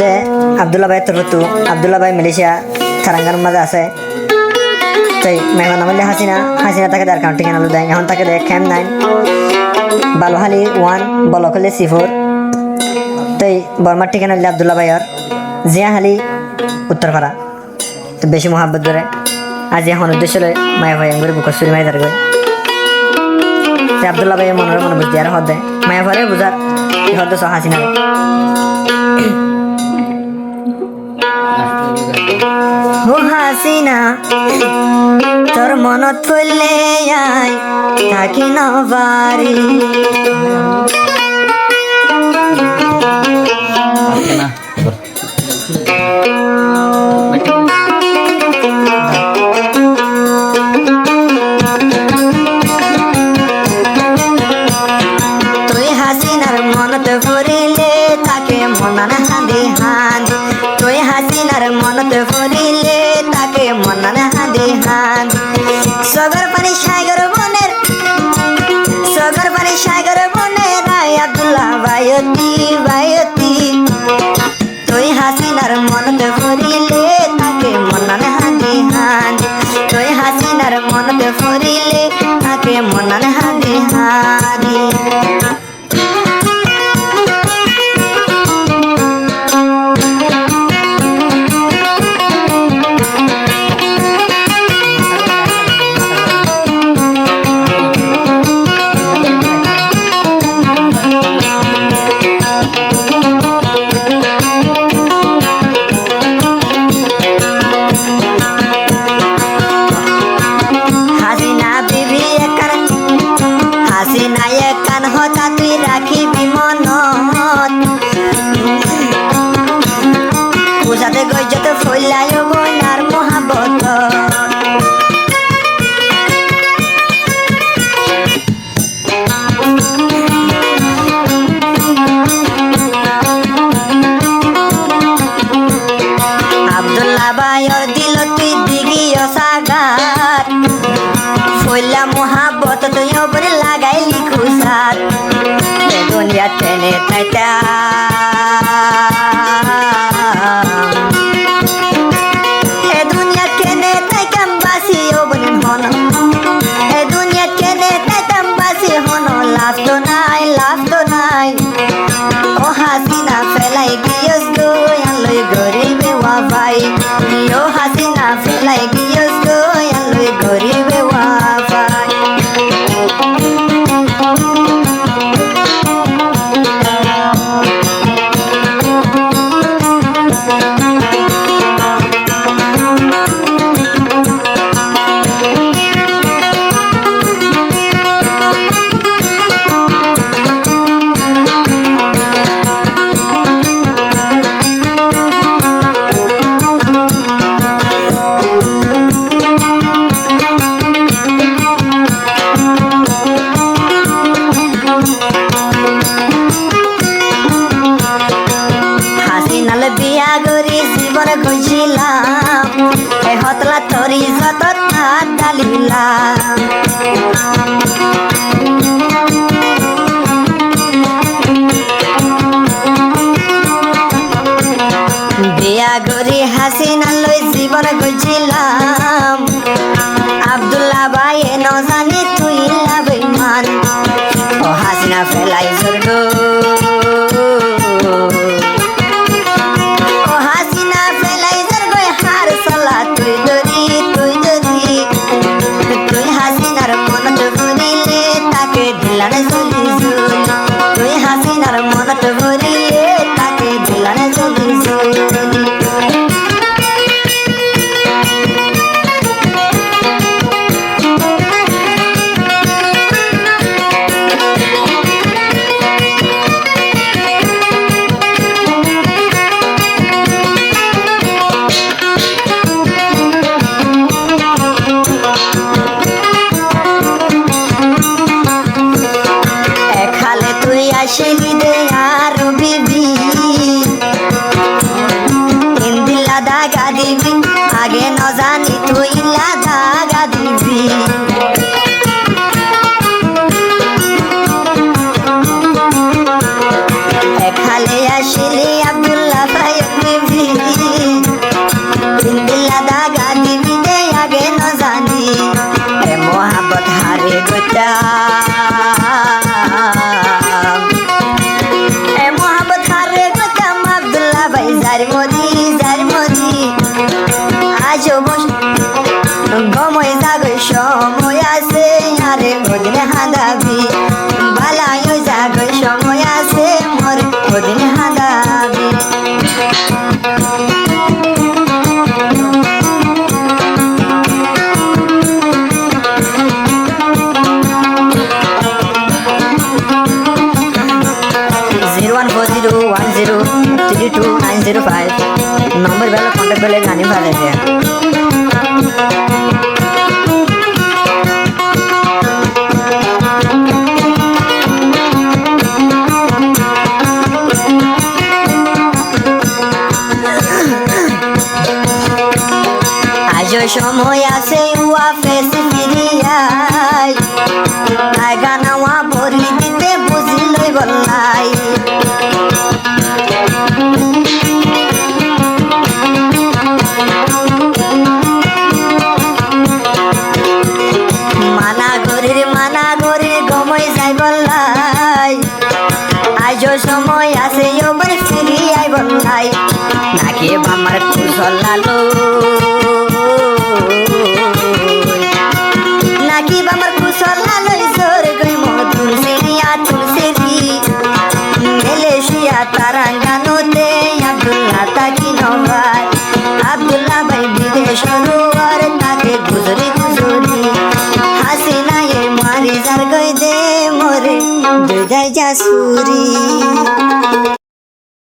দে আব্দুল্লাহ ভাই তরুতু আব্দুল্লাহ ভাই মালয়েশিয়া সারাঙ্গার মাঝে আছে তাই মেহমান আমলে হাসিনা তাকে দেয় কাউন্টিং আনলো দেয় এখন তাকে দেয় ক্যাম 9 বালুহালি 1 বলকলে C4 তাই বর্মার ঠিকানা হলে আব্দুল্লাহ ভাইয়র জিয়াহালি উত্তরপাড়া তো বেশি মহাব্বত ধরে আজ এখন উদ্দেশ্য লয় মায়া ভাই আঙ্গুরে বুক সুরি মাই ধরবে আব্দুল্লাহ ভাই মনের মনে বুঝতে আর হদে মায়া ভাই বুঝার হদ সহ হাসিনা ও হাসিনা তোর মনত পড়লে আই থাকি না বাড়ি তুই হাসিনার মনত পড়িলে তাকে মনান হাঁদি হাঁদ তুই হাসিনার মনত পড়িলে তাকে মনান হাঁদি হাঁদ সগর পানি সাগর বনের রায় আব্দুল্লাহ ভাইয়তি তুই হাসিনার মনত পড়িলে তাকে মনান হাঁদি হাঁদ তুই হাসিনার মনত পড়িলে তাকে মনান হাঁদি হাঁদি বায়র দিল তুই দিগিও সাগার ফইলা মোহাব্বত তুই ওপরে লাগাইলি খুসার দুনিয়া টেনে তাইতা এ দুনিয়া কেনে তাইকাম বাসি ওবনে হন এ দুনিয়া কেনে তাইকাম বাসি হন লাভ তো নাই ও হাসিনা ফেলাই গিয়স গো আলোই গরিবে ওয়া ভাই ও হাসিনা ফেলাই গিয়স গো আলোই গরিবে ওয়া ভাই বিয়া গরি জীবন খুঁজিলাম এ হতলা তরি যত ডালিলাম বিয়া গরি হাসিনা লই জীবন খুঁজিলাম আব্দুল্লাহ ভাই ন জানি তুই লাভমান ও হাসিনা ফেলাই জোর তুই হাসিনার মনত ভরিলে তাকে দিলানে চলি যার মদি আজও বস গময় জাগই সময় আছে আরে ওদিন হাঁদাবি বালাই জাগই সময় আছে মোর ওদিন হাঁদাবি নম্বর বেলা কন্ট্যাক্ট বেলে গানি ভালো যায় আজও সময় আছে উয়া ফেস ফিরিয়াই গানা ওয়া ভরি দিতে বুঝিলই বললাই মানা গরির গময় যাই বললাই আজও সময় আছে ওবার ফিরি আই বললাই নাকি আমার কুশল লালো নাকি আমার কুশল লালই জোর গই মধুর সিরিয়া তুলসিরি মেলেশিয়া তারাঙ্গানোতে আব্দুল্লাহ তাকি নবার আব্দুল্লাহ ভাই বিদেশ রোয়ার তাকে গুজরি গুজরি হাসিনা এ মারি যার গই দে মোরে দুই জাসুরি